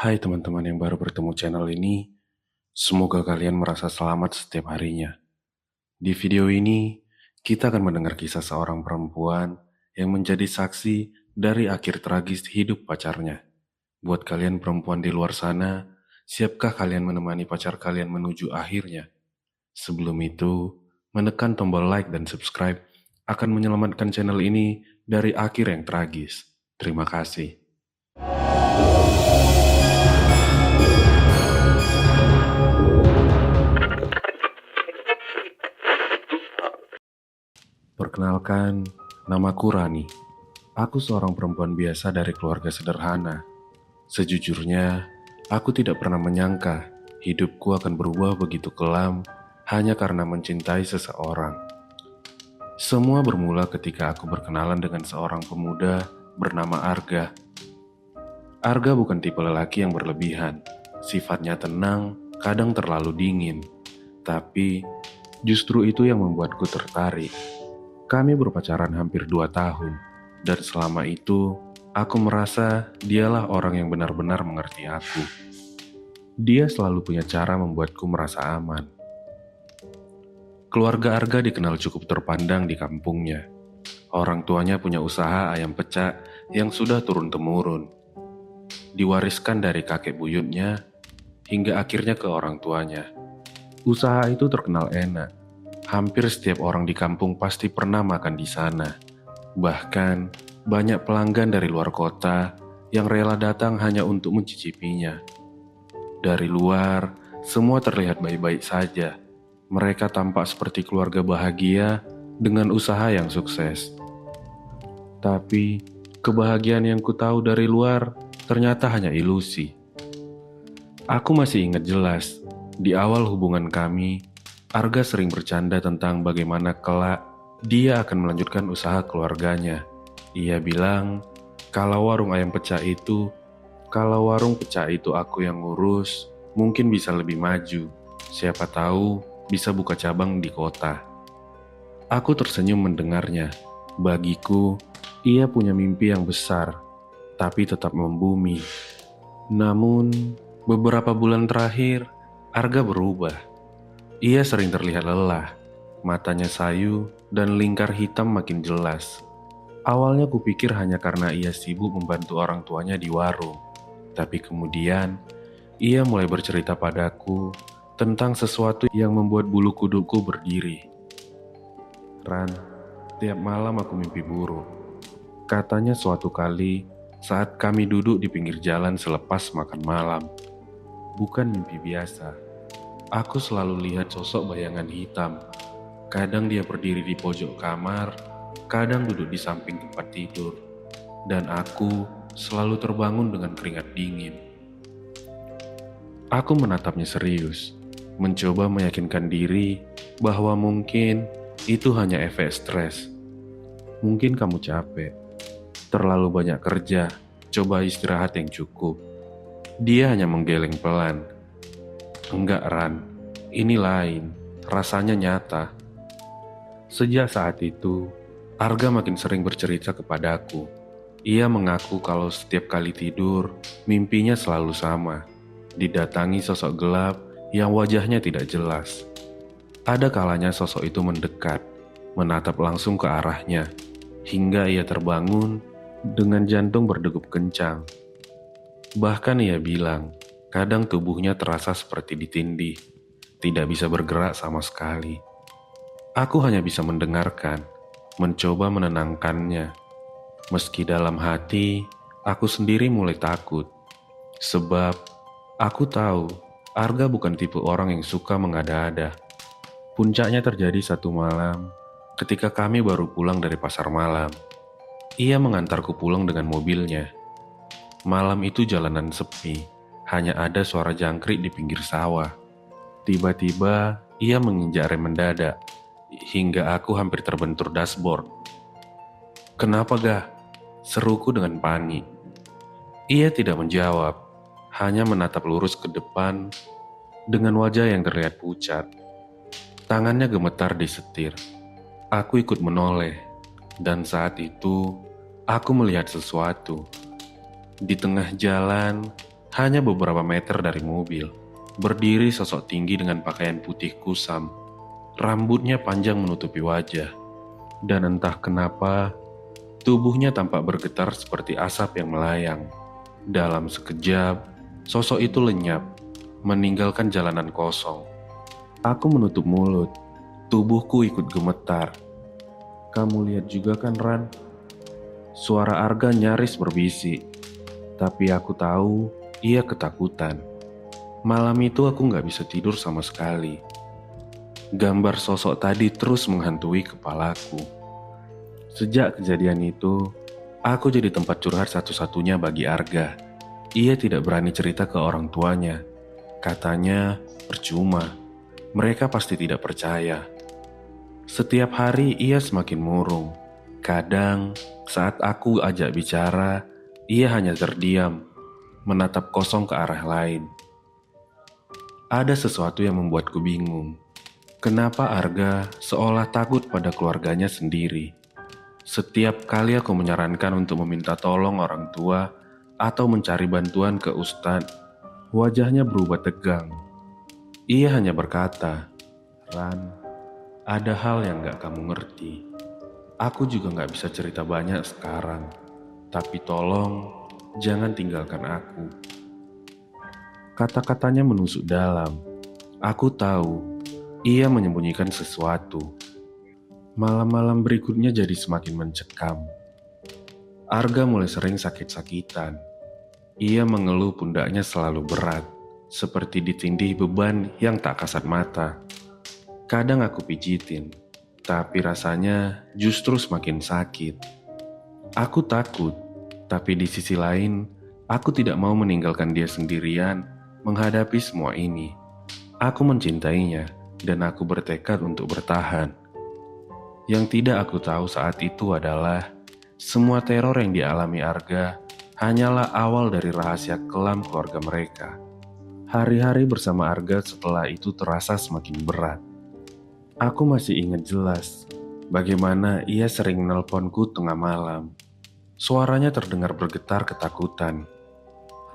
Hai teman-teman yang baru bertemu channel ini, semoga kalian merasa selamat setiap harinya. Di video ini, kita akan mendengar kisah seorang perempuan yang menjadi saksi dari akhir tragis hidup pacarnya. Buat kalian perempuan di luar sana, siapkah kalian menemani pacar kalian menuju akhirnya? Sebelum itu, menekan tombol like dan subscribe akan menyelamatkan channel ini dari akhir yang tragis. Terima kasih. Perkenalkan, namaku Rani. Aku seorang perempuan biasa dari keluarga sederhana. Sejujurnya, aku tidak pernah menyangka hidupku akan berubah begitu kelam hanya karena mencintai seseorang. Semua bermula ketika aku berkenalan dengan seorang pemuda bernama Arga. Arga bukan tipe lelaki yang berlebihan. Sifatnya tenang, kadang terlalu dingin. Tapi, justru itu yang membuatku tertarik. Kami berpacaran hampir 2 tahun, dan selama itu aku merasa dialah orang yang benar-benar mengerti aku. Dia selalu punya cara membuatku merasa aman. Keluarga Arga dikenal cukup terpandang di kampungnya. Orang tuanya punya usaha ayam pecak yang sudah turun-temurun. Diwariskan dari kakek buyutnya hingga akhirnya ke orang tuanya. Usaha itu terkenal enak. Hampir setiap orang di kampung pasti pernah makan di sana. Bahkan, banyak pelanggan dari luar kota yang rela datang hanya untuk mencicipinya. Dari luar, semua terlihat baik-baik saja. Mereka tampak seperti keluarga bahagia dengan usaha yang sukses. Tapi, kebahagiaan yang ku tahu dari luar ternyata hanya ilusi. Aku masih ingat jelas, di awal hubungan kami, Arga sering bercanda tentang bagaimana kelak dia akan melanjutkan usaha keluarganya. Ia bilang, kalau warung pecah itu aku yang ngurus, mungkin bisa lebih maju. Siapa tahu bisa buka cabang di kota. Aku tersenyum mendengarnya. Bagiku, ia punya mimpi yang besar, tapi tetap membumi. Namun, beberapa bulan terakhir, Arga berubah. Ia sering terlihat lelah, matanya sayu dan lingkar hitam makin jelas. Awalnya kupikir hanya karena ia sibuk membantu orang tuanya di warung. Tapi kemudian, ia mulai bercerita padaku tentang sesuatu yang membuat bulu kudukku berdiri. Ran, tiap malam aku mimpi buruk. Katanya suatu kali saat kami duduk di pinggir jalan selepas makan malam. Bukan mimpi biasa. Aku selalu lihat sosok bayangan hitam. Kadang dia berdiri di pojok kamar, kadang duduk di samping tempat tidur. Dan aku selalu terbangun dengan keringat dingin. Aku menatapnya serius, mencoba meyakinkan diri bahwa mungkin itu hanya efek stres. Mungkin kamu capek, terlalu banyak kerja, coba istirahat yang cukup. Dia hanya menggeleng pelan. Enggak, Ran, ini lain, rasanya nyata. Sejak saat itu, Arga makin sering bercerita kepadaku. Ia mengaku kalau setiap kali tidur, mimpinya selalu sama. Didatangi sosok gelap yang wajahnya tidak jelas. Ada kalanya sosok itu mendekat, menatap langsung ke arahnya, hingga ia terbangun dengan jantung berdegup kencang. Bahkan ia bilang, kadang tubuhnya terasa seperti ditindih, tidak bisa bergerak sama sekali. Aku hanya bisa mendengarkan, mencoba menenangkannya. Meski dalam hati, aku sendiri mulai takut. Sebab, aku tahu, Arga bukan tipe orang yang suka mengada-ada. Puncaknya terjadi satu malam, ketika kami baru pulang dari pasar malam. Ia mengantarku pulang dengan mobilnya. Malam itu jalanan sepi. Hanya ada suara jangkrik di pinggir sawah. Tiba-tiba, ia menginjak rem mendadak, hingga aku hampir terbentur dashboard. Kenapa gah? Seruku dengan panik. Ia tidak menjawab, hanya menatap lurus ke depan dengan wajah yang terlihat pucat. Tangannya gemetar di setir. Aku ikut menoleh, dan saat itu, aku melihat sesuatu. Di tengah jalan, Hanya beberapa meter dari mobil, berdiri sosok tinggi dengan pakaian putih kusam. Rambutnya panjang menutupi wajah, dan entah kenapa, tubuhnya tampak bergetar seperti asap yang melayang. Dalam sekejap, sosok itu lenyap, meninggalkan jalanan kosong. Aku menutup mulut, tubuhku ikut gemetar. Kamu lihat juga kan, Ran? Suara Arga nyaris berbisik, tapi aku tahu ia ketakutan. Malam itu aku nggak bisa tidur sama sekali. Gambar sosok tadi terus menghantui kepalaku. Sejak kejadian itu, aku jadi tempat curhat satu-satunya bagi Arga. Ia tidak berani cerita ke orang tuanya. Katanya, percuma. Mereka pasti tidak percaya. Setiap hari ia semakin murung. Kadang, saat aku ajak bicara, ia hanya terdiam, menatap kosong ke arah lain. Ada sesuatu yang membuatku bingung. Kenapa Arga seolah takut pada keluarganya sendiri? Setiap kali aku menyarankan untuk meminta tolong orang tua atau mencari bantuan ke ustadz, wajahnya berubah tegang. Ia hanya berkata, "Ran, ada hal yang gak kamu ngerti. Aku juga gak bisa cerita banyak sekarang. Tapi tolong, jangan tinggalkan aku." Kata-katanya menusuk dalam. Aku tahu, ia menyembunyikan sesuatu. Malam-malam berikutnya jadi semakin mencekam. Arga mulai sering sakit-sakitan. Ia mengeluh pundaknya selalu berat, seperti ditindih beban yang tak kasat mata. Kadang aku pijitin, tapi rasanya justru semakin sakit. Aku takut, tapi di sisi lain, aku tidak mau meninggalkan dia sendirian menghadapi semua ini. Aku mencintainya, dan aku bertekad untuk bertahan. Yang tidak aku tahu saat itu adalah semua teror yang dialami Arga hanyalah awal dari rahasia kelam keluarga mereka. Hari-hari bersama Arga setelah itu terasa semakin berat. Aku masih ingat jelas bagaimana ia sering nelponku tengah malam. Suaranya terdengar bergetar ketakutan.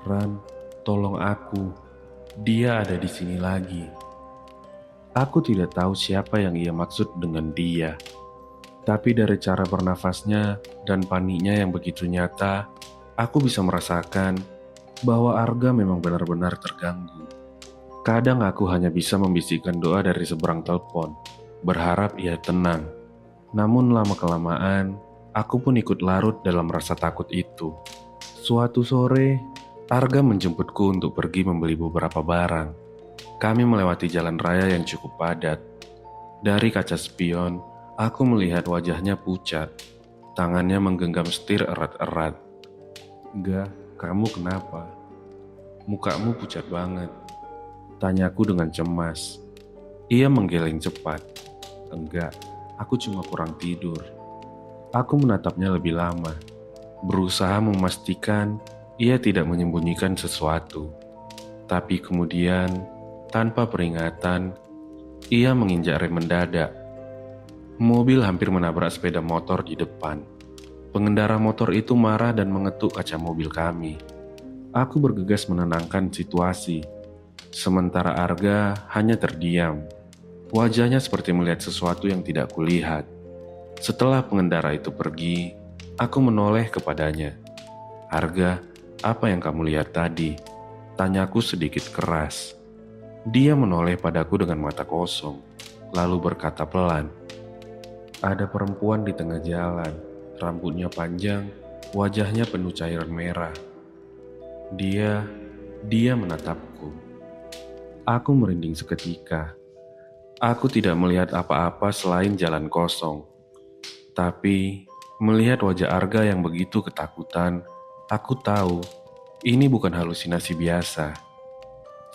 "Ran, tolong aku. Dia ada di sini lagi." Aku tidak tahu siapa yang ia maksud dengan dia. Tapi dari cara bernafasnya dan paniknya yang begitu nyata, aku bisa merasakan bahwa Arga memang benar-benar terganggu. Kadang aku hanya bisa membisikkan doa dari seberang telepon, berharap ia tenang. Namun lama-kelamaan, aku pun ikut larut dalam rasa takut itu. Suatu sore, Arga menjemputku untuk pergi membeli beberapa barang. Kami melewati jalan raya yang cukup padat. Dari kaca spion, aku melihat wajahnya pucat. Tangannya menggenggam setir erat-erat. "Enggak, kamu kenapa? Mukamu pucat banget," tanyaku dengan cemas. Ia menggeleng cepat. "Enggak, aku cuma kurang tidur." Aku menatapnya lebih lama, berusaha memastikan ia tidak menyembunyikan sesuatu. Tapi kemudian, tanpa peringatan, ia menginjak rem mendadak. Mobil hampir menabrak sepeda motor di depan. Pengendara motor itu marah dan mengetuk kaca mobil kami. Aku bergegas menenangkan situasi. Sementara Arga hanya terdiam. Wajahnya seperti melihat sesuatu yang tidak kulihat. Setelah pengendara itu pergi, aku menoleh kepadanya. "Arga, apa yang kamu lihat tadi?" tanyaku sedikit keras. Dia menoleh padaku dengan mata kosong, lalu berkata pelan, "Ada perempuan di tengah jalan, rambutnya panjang, wajahnya penuh cairan merah. Dia menatapku." Aku merinding seketika. Aku tidak melihat apa-apa selain jalan kosong. Tapi, melihat wajah Arga yang begitu ketakutan, aku tahu ini bukan halusinasi biasa.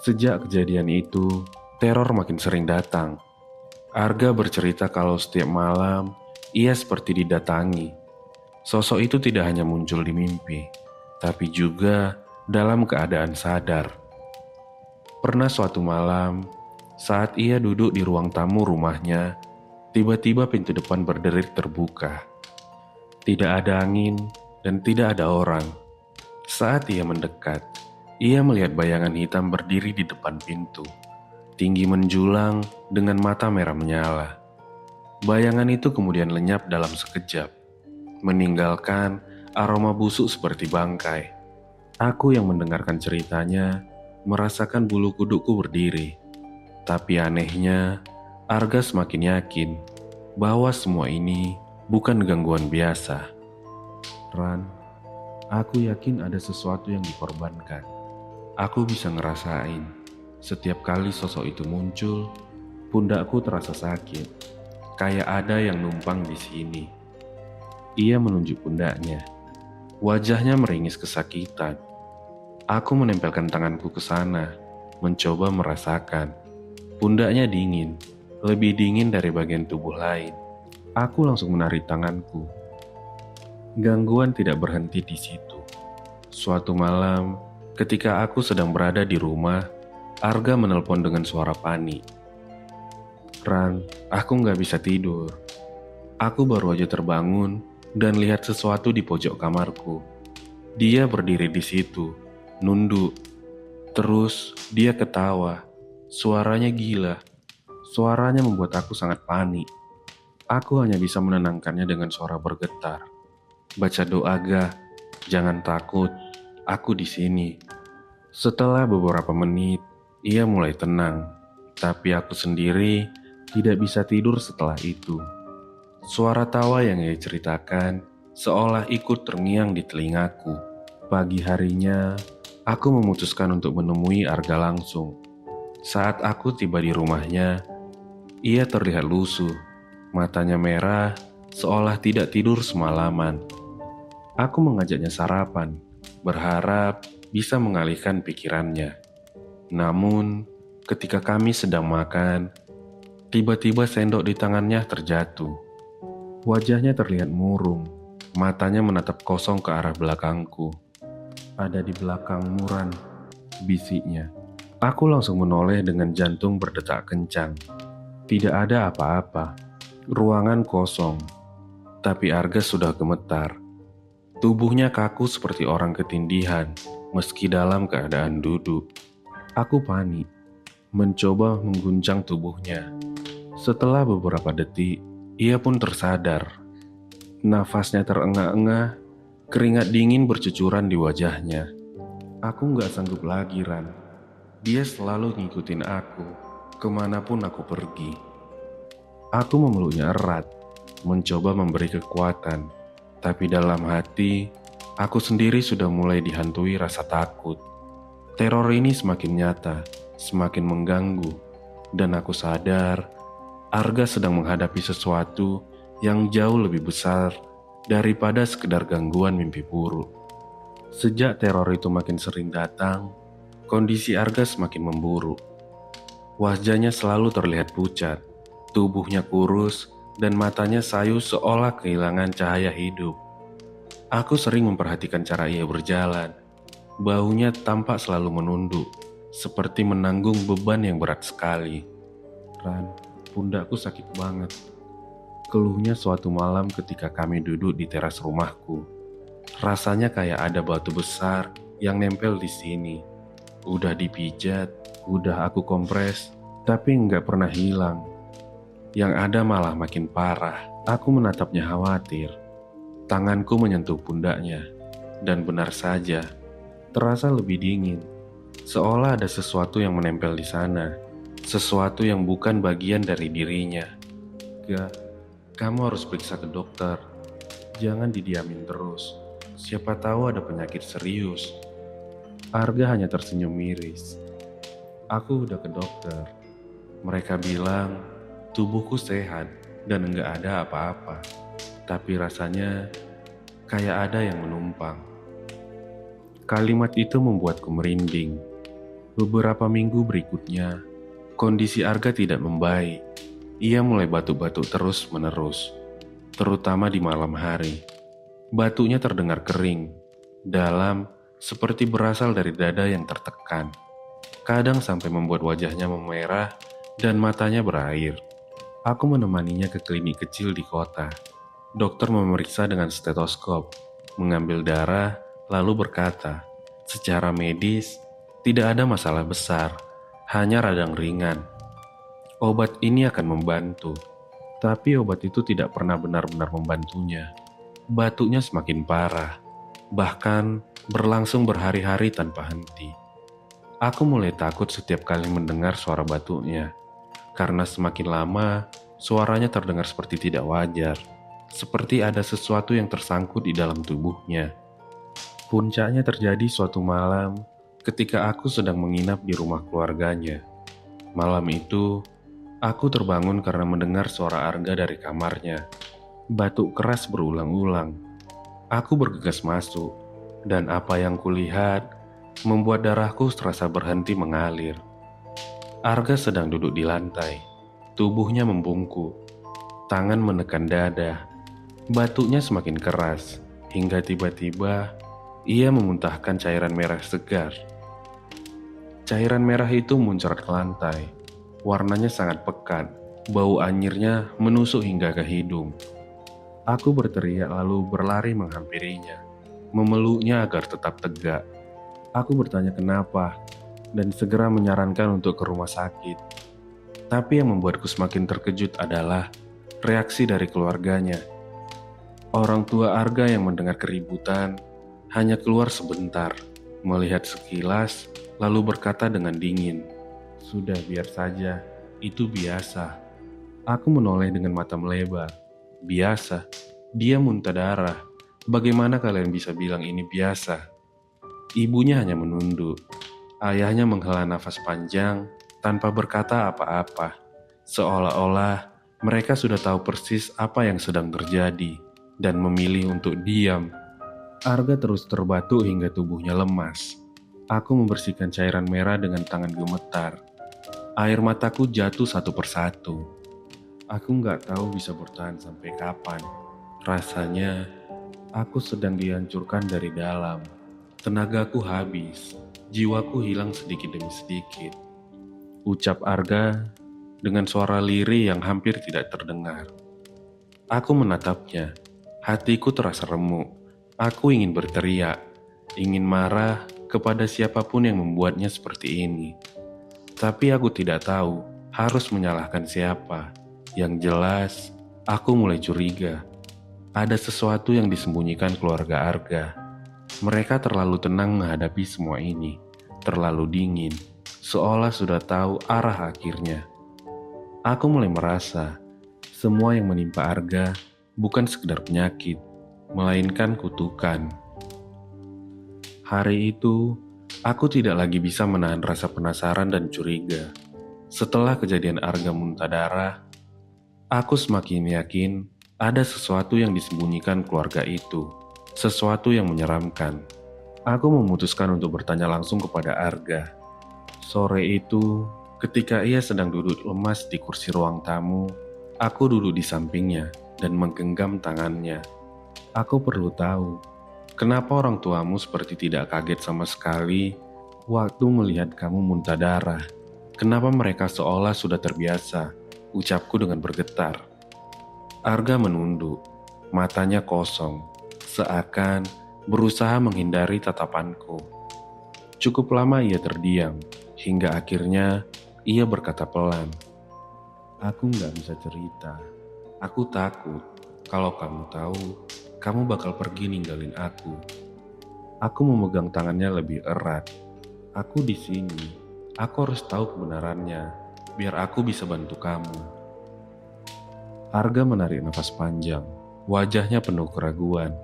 Sejak kejadian itu, teror makin sering datang. Arga bercerita kalau setiap malam, ia seperti didatangi. Sosok itu tidak hanya muncul di mimpi, tapi juga dalam keadaan sadar. Pernah suatu malam, saat ia duduk di ruang tamu rumahnya, tiba-tiba pintu depan berderit terbuka. Tidak ada angin dan tidak ada orang. Saat ia mendekat, Ia melihat bayangan hitam berdiri di depan pintu, tinggi menjulang dengan mata merah menyala. Bayangan itu kemudian lenyap dalam sekejap, meninggalkan aroma busuk seperti bangkai. Aku yang mendengarkan ceritanya merasakan bulu kudukku berdiri. Tapi anehnya, Arga semakin yakin bahwa semua ini bukan gangguan biasa. Ran, aku yakin ada sesuatu yang dikorbankan. Aku bisa ngerasain. Setiap kali sosok itu muncul, pundakku terasa sakit. Kayak ada yang numpang di sini. Ia menunjuk pundaknya. Wajahnya meringis kesakitan. Aku menempelkan tanganku ke sana, mencoba merasakan. Pundaknya dingin, lebih dingin dari bagian tubuh lain. Aku langsung menarik tanganku. Gangguan tidak berhenti di situ. Suatu malam, ketika aku sedang berada di rumah, Arga menelpon dengan suara panik. Ran, aku nggak bisa tidur. Aku baru aja terbangun dan lihat sesuatu di pojok kamarku. Dia berdiri di situ, nunduk. Terus dia ketawa. Suaranya gila. Suaranya membuat aku sangat panik. Aku hanya bisa menenangkannya dengan suara bergetar. Baca doa, Ga. Jangan takut. Aku di sini. Setelah beberapa menit, ia mulai tenang. Tapi aku sendiri tidak bisa tidur setelah itu. Suara tawa yang ia ceritakan seolah ikut terngiang di telingaku. Pagi harinya, aku memutuskan untuk menemui Arga langsung. Saat aku tiba di rumahnya, ia terlihat lusuh. Matanya merah, seolah tidak tidur semalaman. Aku mengajaknya sarapan, berharap bisa mengalihkan pikirannya. Namun, ketika kami sedang makan, tiba-tiba sendok di tangannya terjatuh. Wajahnya terlihat murung, matanya menatap kosong ke arah belakangku. Ada di belakangmu, Ran, bisiknya. Aku langsung menoleh dengan jantung berdetak kencang. Tidak ada apa-apa, ruangan kosong. Tapi Arga sudah gemetar. Tubuhnya kaku seperti orang ketindihan, meski dalam keadaan duduk. Aku panik, mencoba mengguncang tubuhnya. Setelah beberapa detik, ia pun tersadar. Nafasnya terengah-engah, keringat dingin bercucuran di wajahnya. Aku gak sanggup lagi, Ran. Dia selalu ngikutin aku, kemanapun aku pergi. Aku memeluknya erat, mencoba memberi kekuatan. Tapi dalam hati, aku sendiri sudah mulai dihantui rasa takut. Teror ini semakin nyata, semakin mengganggu. Dan aku sadar, Arga sedang menghadapi sesuatu yang jauh lebih besar daripada sekedar gangguan mimpi buruk. Sejak teror itu makin sering datang, kondisi Arga semakin memburuk. Wajahnya selalu terlihat pucat, tubuhnya kurus, dan matanya sayu seolah kehilangan cahaya hidup. Aku sering memperhatikan cara ia berjalan. Bahunya tampak selalu menunduk, seperti menanggung beban yang berat sekali. Ran, pundakku sakit banget. Keluhnya suatu malam ketika kami duduk di teras rumahku. Rasanya kayak ada batu besar yang nempel di sini. Udah dipijat, udah aku kompres, tapi nggak pernah hilang. Yang ada malah makin parah. Aku menatapnya khawatir. Tanganku menyentuh pundaknya, dan benar saja, terasa lebih dingin. Seolah ada sesuatu yang menempel di sana, sesuatu yang bukan bagian dari dirinya. Ga, kamu harus periksa ke dokter. Jangan didiamin terus. Siapa tahu ada penyakit serius. Arga hanya tersenyum miris. Aku udah ke dokter. Mereka bilang tubuhku sehat dan enggak ada apa-apa. Tapi rasanya kayak ada yang menumpang. Kalimat itu membuatku merinding. Beberapa minggu berikutnya, kondisi Arga tidak membaik. Ia mulai batuk-batuk terus-menerus, terutama di malam hari. Batuknya terdengar kering, dalam, seperti berasal dari dada yang tertekan. Kadang sampai membuat wajahnya memerah dan matanya berair. Aku menemaninya ke klinik kecil di kota. Dokter memeriksa dengan stetoskop, mengambil darah, lalu berkata, secara medis, Tidak ada masalah besar, hanya radang ringan. Obat ini akan membantu, tapi obat itu tidak pernah benar-benar membantunya. Batuknya semakin parah, bahkan berlangsung berhari-hari tanpa henti. Aku mulai takut setiap kali mendengar suara batuknya, karena semakin lama suaranya terdengar seperti tidak wajar, seperti ada sesuatu yang tersangkut di dalam tubuhnya. Puncaknya terjadi suatu malam ketika aku sedang menginap di rumah keluarganya. Malam itu, aku terbangun karena mendengar suara Arga dari kamarnya. Batuk keras berulang-ulang. Aku bergegas masuk, dan apa yang kulihat membuat darahku terasa berhenti mengalir. Arga sedang duduk di lantai, tubuhnya membungkuk, tangan menekan dada. Batuknya semakin keras, hingga tiba-tiba ia memuntahkan cairan merah segar. Cairan merah itu muncrat ke lantai. Warnanya sangat pekat, bau anyirnya menusuk hingga ke hidung. Aku berteriak lalu berlari menghampirinya, memeluknya agar tetap tegak. Aku bertanya kenapa, dan segera menyarankan untuk ke rumah sakit. Tapi yang membuatku semakin terkejut adalah reaksi dari keluarganya. Orang tua Arga yang mendengar keributan hanya keluar sebentar, melihat sekilas, lalu berkata dengan dingin, "Sudah, biar saja, itu biasa." Aku menoleh dengan mata melebar. Biasa? Dia muntah darah. Bagaimana kalian bisa bilang ini biasa? Ibunya hanya menunduk. Ayahnya menghela nafas panjang tanpa berkata apa-apa. Seolah-olah mereka sudah tahu persis apa yang sedang terjadi dan memilih untuk diam. Arga terus terbatuk hingga tubuhnya lemas. Aku membersihkan cairan merah dengan tangan gemetar. Air mataku jatuh satu persatu. Aku nggak tahu bisa bertahan sampai kapan. Rasanya aku sedang dihancurkan dari dalam. Tenagaku habis. Jiwaku hilang sedikit demi sedikit. Ucap Arga dengan suara lirih yang hampir tidak terdengar. Aku menatapnya. Hatiku terasa remuk. Aku ingin berteriak, ingin marah kepada siapapun yang membuatnya seperti ini. Tapi aku tidak tahu harus menyalahkan siapa. Yang jelas, aku mulai curiga. Ada sesuatu yang disembunyikan keluarga Arga. Mereka terlalu tenang menghadapi semua ini, terlalu dingin, seolah sudah tahu arah akhirnya. Aku mulai merasa, semua yang menimpa Arga bukan sekedar penyakit, melainkan kutukan. Hari itu, aku tidak lagi bisa menahan rasa penasaran dan curiga. Setelah kejadian Arga muntah darah, aku semakin yakin ada sesuatu yang disembunyikan keluarga itu, sesuatu yang menyeramkan. Aku memutuskan untuk bertanya langsung kepada Arga. Sore itu, ketika ia sedang duduk lemas di kursi ruang tamu, aku duduk di sampingnya dan menggenggam tangannya. Aku perlu tahu, kenapa orang tuamu seperti tidak kaget sama sekali waktu melihat kamu muntah darah? Kenapa mereka seolah sudah terbiasa? Ucapku dengan bergetar. Arga menunduk, matanya kosong, seakan berusaha menghindari tatapanku. Cukup lama ia terdiam, hingga akhirnya ia berkata pelan, "Aku nggak bisa cerita. Aku takut kalau kamu tahu, kamu bakal pergi ninggalin aku." Aku memegang tangannya lebih erat. "Aku di sini. Aku harus tahu kebenarannya, biar aku bisa bantu kamu." Arga menarik nafas panjang. Wajahnya penuh keraguan.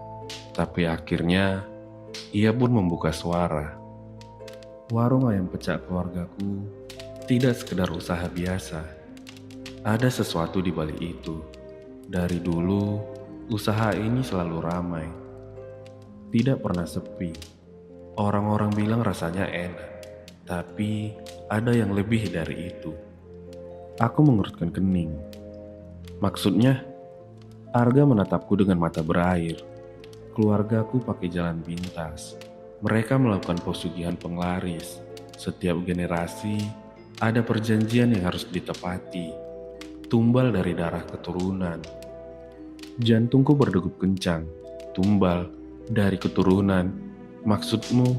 Tapi akhirnya, ia pun membuka suara. "Warung ayam pecak keluargaku tidak sekedar usaha biasa. Ada sesuatu di balik itu. Dari dulu, usaha ini selalu ramai. Tidak pernah sepi. Orang-orang bilang rasanya enak, tapi ada yang lebih dari itu." Aku mengerutkan kening. "Maksudnya?" Arga menatapku dengan mata berair. "Keluargaku pakai jalan pintas. Mereka melakukan pesugihan penglaris. Setiap generasi ada perjanjian yang harus ditepati. Tumbal dari darah keturunan." Jantungku berdegup kencang. Tumbal dari keturunan. Maksudmu?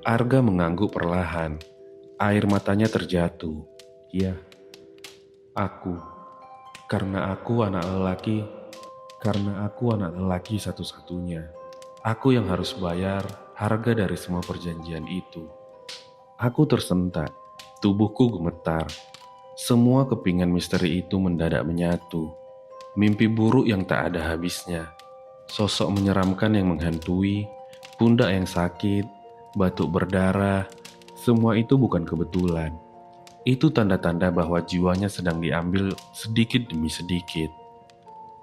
Arga mengangguk perlahan. Air matanya terjatuh. Ya, aku. Karena aku anak lelaki. Karena aku anak lelaki satu-satunya. Aku yang harus bayar harga dari semua perjanjian itu. Aku tersentak. Tubuhku gemetar. Semua kepingan misteri itu mendadak menyatu. Mimpi buruk yang tak ada habisnya. Sosok menyeramkan yang menghantui, pundak yang sakit, batuk berdarah, semua itu bukan kebetulan. Itu tanda-tanda bahwa jiwanya sedang diambil sedikit demi sedikit.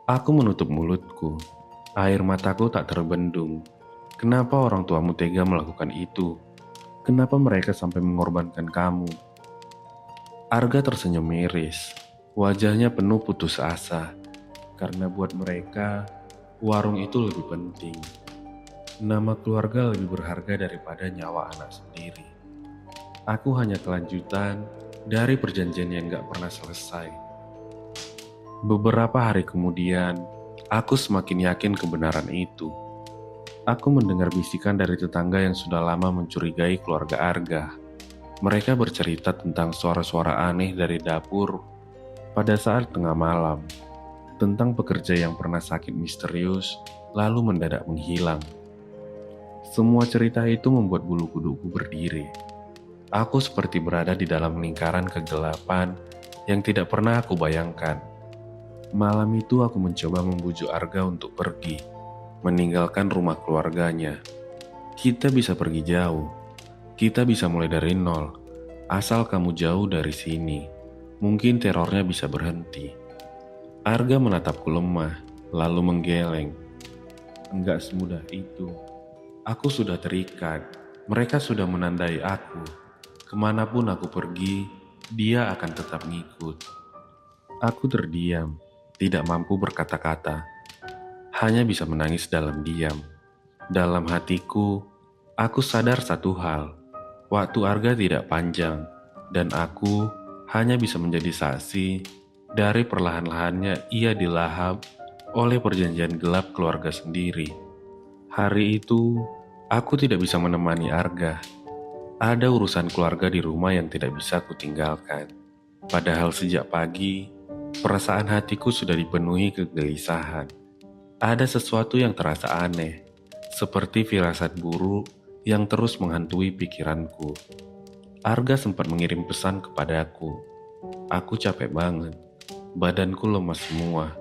Aku menutup mulutku. Air mataku tak terbendung. Kenapa orang tuamu tega melakukan itu? Kenapa mereka sampai mengorbankan kamu? Arga tersenyum miris. Wajahnya penuh putus asa. Karena buat mereka, warung itu lebih penting. Nama keluarga lebih berharga daripada nyawa anak sendiri. Aku hanya kelanjutan dari perjanjian yang gak pernah selesai. Beberapa hari kemudian, aku semakin yakin kebenaran itu. Aku mendengar bisikan dari tetangga yang sudah lama mencurigai keluarga Arga. Mereka bercerita tentang suara-suara aneh dari dapur pada saat tengah malam. Tentang pekerja yang pernah sakit misterius, lalu mendadak menghilang. Semua cerita itu membuat bulu kuduku berdiri. Aku seperti berada di dalam lingkaran kegelapan yang tidak pernah aku bayangkan. Malam itu aku mencoba membujuk Arga untuk pergi, meninggalkan rumah keluarganya. Kita bisa pergi jauh, kita bisa mulai dari nol, asal kamu jauh dari sini. Mungkin terornya bisa berhenti. Arga menatapku lemah, lalu menggeleng. Enggak semudah itu. Aku sudah terikat, mereka sudah menandai aku. Kemanapun aku pergi, dia akan tetap ngikut. Aku terdiam, tidak mampu berkata-kata. Hanya bisa menangis dalam diam. Dalam hatiku, aku sadar satu hal. Waktu Arga tidak panjang, dan aku hanya bisa menjadi saksi dari perlahan-lahannya ia dilahap oleh perjanjian gelap keluarga sendiri. Hari itu, aku tidak bisa menemani Arga. Ada urusan keluarga di rumah yang tidak bisa kutinggalkan. Padahal sejak pagi, perasaan hatiku sudah dipenuhi kegelisahan. Ada sesuatu yang terasa aneh, seperti firasat buruk yang terus menghantui pikiranku. Arga sempat mengirim pesan kepadaku. Aku capek banget, badanku lemas semua.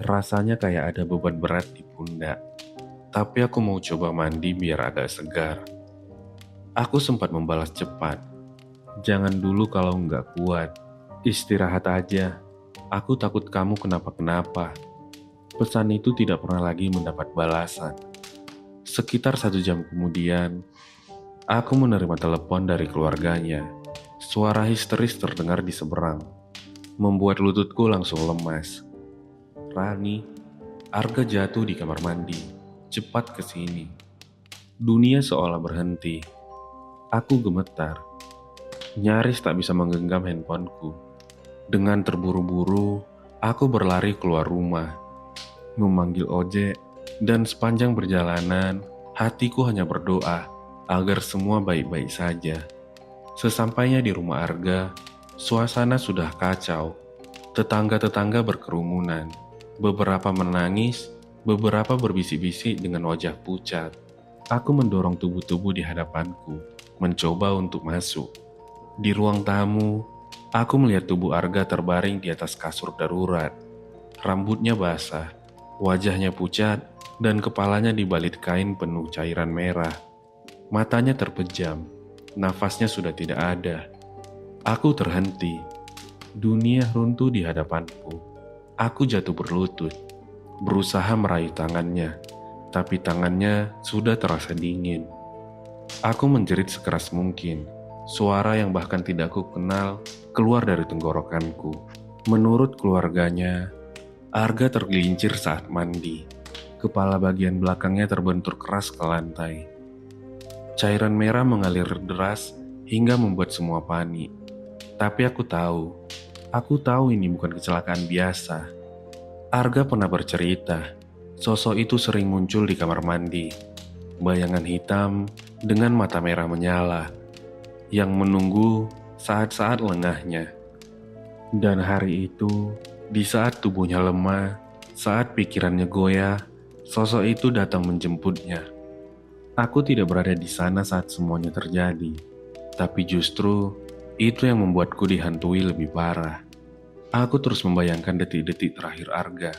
Rasanya kayak ada beban berat di pundak. Tapi aku mau coba mandi biar agak segar. Aku sempat membalas cepat. Jangan dulu kalau nggak kuat. Istirahat aja. Aku takut kamu kenapa-kenapa. Pesan itu tidak pernah lagi mendapat balasan. Sekitar 1 jam kemudian, aku menerima telepon dari keluarganya. Suara histeris terdengar di seberang, membuat lututku langsung lemas. Rani, Arga jatuh di kamar mandi. Cepat ke sini. Dunia seolah berhenti. Aku gemetar. Nyaris tak bisa menggenggam handphoneku. Dengan terburu-buru, aku berlari keluar rumah, memanggil ojek, dan sepanjang perjalanan, hatiku hanya berdoa agar semua baik-baik saja. Sesampainya di rumah Arga, suasana sudah kacau. Tetangga-tetangga berkerumunan. Beberapa menangis, beberapa berbisik-bisik dengan wajah pucat. Aku mendorong tubuh-tubuh di hadapanku, mencoba untuk masuk. Di ruang tamu, aku melihat tubuh Arga terbaring di atas kasur darurat. Rambutnya basah, wajahnya pucat, dan kepalanya dibalut kain penuh cairan merah. Matanya terpejam, nafasnya sudah tidak ada. Aku terhenti. Dunia runtuh di hadapanku. Aku jatuh berlutut, berusaha meraih tangannya, tapi tangannya sudah terasa dingin. Aku menjerit sekeras mungkin. Suara yang bahkan tidak aku kenal keluar dari tenggorokanku. Menurut keluarganya, Arga tergelincir saat mandi. Kepala bagian belakangnya terbentur keras ke lantai. Cairan merah mengalir deras hingga membuat semua panik. Tapi aku tahu ini bukan kecelakaan biasa. Arga pernah bercerita, sosok itu sering muncul di kamar mandi. Bayangan hitam dengan mata merah menyala, yang menunggu saat-saat lengahnya. Dan hari itu, di saat tubuhnya lemah, saat pikirannya goyah, sosok itu datang menjemputnya. Aku tidak berada di sana saat semuanya terjadi, tapi justru itu yang membuatku dihantui lebih parah. Aku terus membayangkan detik-detik terakhir Arga.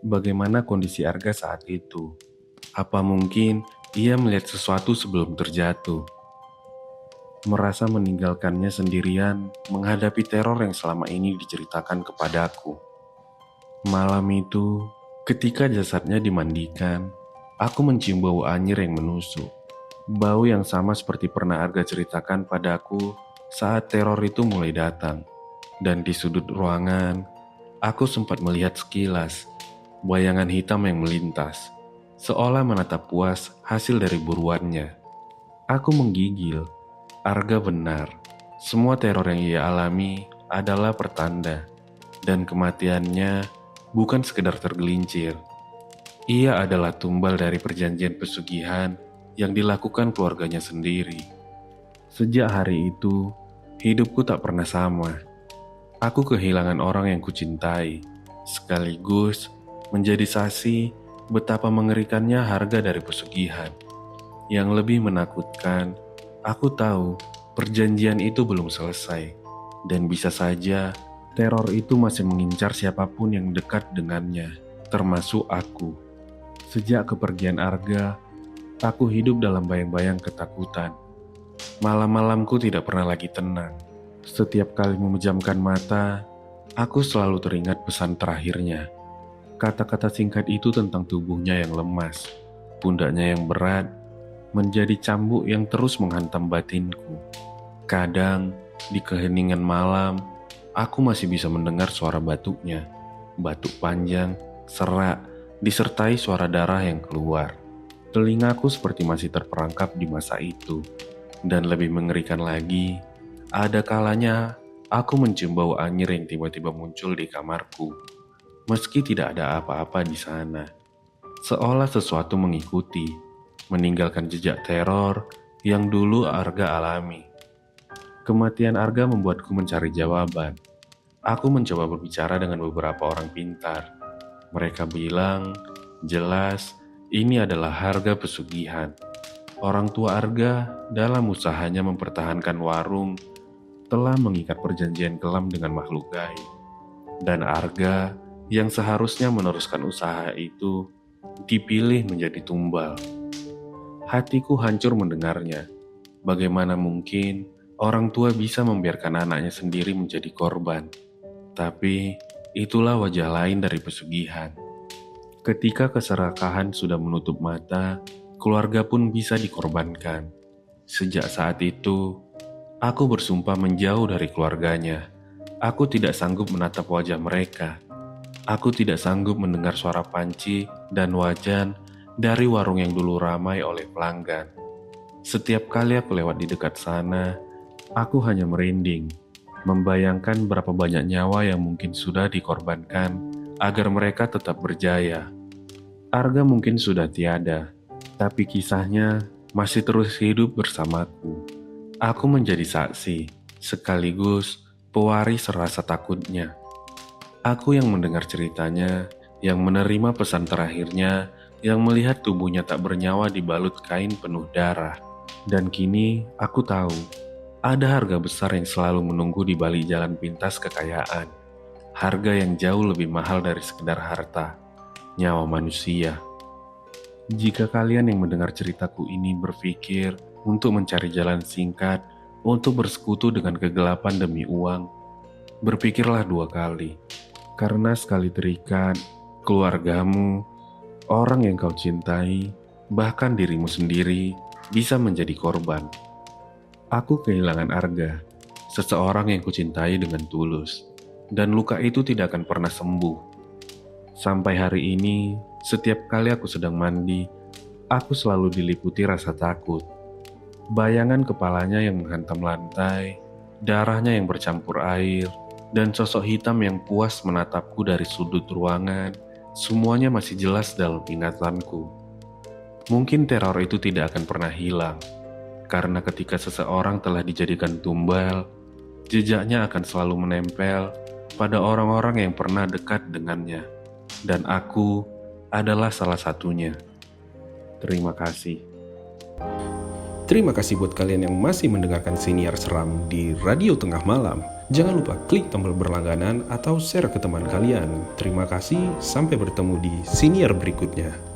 Bagaimana kondisi Arga saat itu? Apa mungkin ia melihat sesuatu sebelum terjatuh? Merasa meninggalkannya sendirian menghadapi teror yang selama ini diceritakan kepadaku. Malam itu, ketika jasadnya dimandikan, aku mencium bau anyir yang menusuk. Bau yang sama seperti pernah Arga ceritakan padaku saat teror itu mulai datang. Dan di sudut ruangan, aku sempat melihat sekilas bayangan hitam yang melintas, seolah menatap puas hasil dari buruannya. Aku menggigil. Arga benar. Semua teror yang ia alami adalah pertanda, dan kematiannya bukan sekedar tergelincir. Ia adalah tumbal dari perjanjian pesugihan yang dilakukan keluarganya sendiri. Sejak hari itu, hidupku tak pernah sama. Aku kehilangan orang yang kucintai, sekaligus menjadi saksi betapa mengerikannya harga dari pesugihan. Yang lebih menakutkan, aku tahu perjanjian itu belum selesai, dan bisa saja teror itu masih mengincar siapapun yang dekat dengannya, termasuk aku. Sejak kepergian Arga, aku hidup dalam bayang-bayang ketakutan. Malam-malamku tidak pernah lagi tenang. Setiap kali memejamkan mata, aku selalu teringat pesan terakhirnya. Kata-kata singkat itu tentang tubuhnya yang lemas, pundaknya yang berat, menjadi cambuk yang terus menghantam batinku. Kadang, di keheningan malam, aku masih bisa mendengar suara batuknya. Batuk panjang, serak, disertai suara darah yang keluar. Telingaku seperti masih terperangkap di masa itu. Dan lebih mengerikan lagi, ada kalanya aku mencium bau anyir yang tiba-tiba muncul di kamarku. Meski tidak ada apa-apa di sana. Seolah sesuatu mengikuti, meninggalkan jejak teror yang dulu Arga alami. Kematian Arga membuatku mencari jawaban. Aku mencoba berbicara dengan beberapa orang pintar. Mereka bilang, jelas ini adalah harga pesugihan. Orang tua Arga dalam usahanya mempertahankan warung telah mengikat perjanjian kelam dengan makhluk gaib. Dan Arga yang seharusnya meneruskan usaha itu dipilih menjadi tumbal. Hatiku hancur mendengarnya. Bagaimana mungkin orang tua bisa membiarkan anaknya sendiri menjadi korban? Tapi itulah wajah lain dari pesugihan. Ketika keserakahan sudah menutup mata, keluarga pun bisa dikorbankan. Sejak saat itu, aku bersumpah menjauh dari keluarganya. Aku tidak sanggup menatap wajah mereka. Aku tidak sanggup mendengar suara panci dan wajan dari warung yang dulu ramai oleh pelanggan. Setiap kali aku lewat di dekat sana, aku hanya merinding, membayangkan berapa banyak nyawa yang mungkin sudah dikorbankan agar mereka tetap berjaya. Arga mungkin sudah tiada, tapi kisahnya masih terus hidup bersamaku. Aku menjadi saksi, sekaligus pewaris rasa takutnya. Aku yang mendengar ceritanya, yang menerima pesan terakhirnya, yang melihat tubuhnya tak bernyawa dibalut kain penuh darah. Dan kini aku tahu, ada harga besar yang selalu menunggu di balik jalan pintas kekayaan. Harga yang jauh lebih mahal dari sekedar harta, nyawa manusia. Jika kalian yang mendengar ceritaku ini berpikir untuk mencari jalan singkat untuk bersekutu dengan kegelapan demi uang, berpikirlah dua kali. Karena sekali terikat, keluargamu, orang yang kau cintai, bahkan dirimu sendiri bisa menjadi korban. Aku kehilangan Arga, seseorang yang kucintai dengan tulus, dan luka itu tidak akan pernah sembuh. Sampai hari ini, setiap kali aku sedang mandi, aku selalu diliputi rasa takut. Bayangan kepalanya yang menghantam lantai, darahnya yang bercampur air, dan sosok hitam yang puas menatapku dari sudut ruangan, semuanya masih jelas dalam ingatanku. Mungkin teror itu tidak akan pernah hilang, Karena ketika seseorang telah dijadikan tumbal, jejaknya akan selalu menempel pada orang-orang yang pernah dekat dengannya. Dan aku adalah salah satunya. Terima kasih. Terima kasih buat kalian yang masih mendengarkan Siniar Seram di Radio Tengah Malam. Jangan lupa klik tombol berlangganan atau share ke teman kalian. Terima kasih, sampai bertemu di Siniar berikutnya.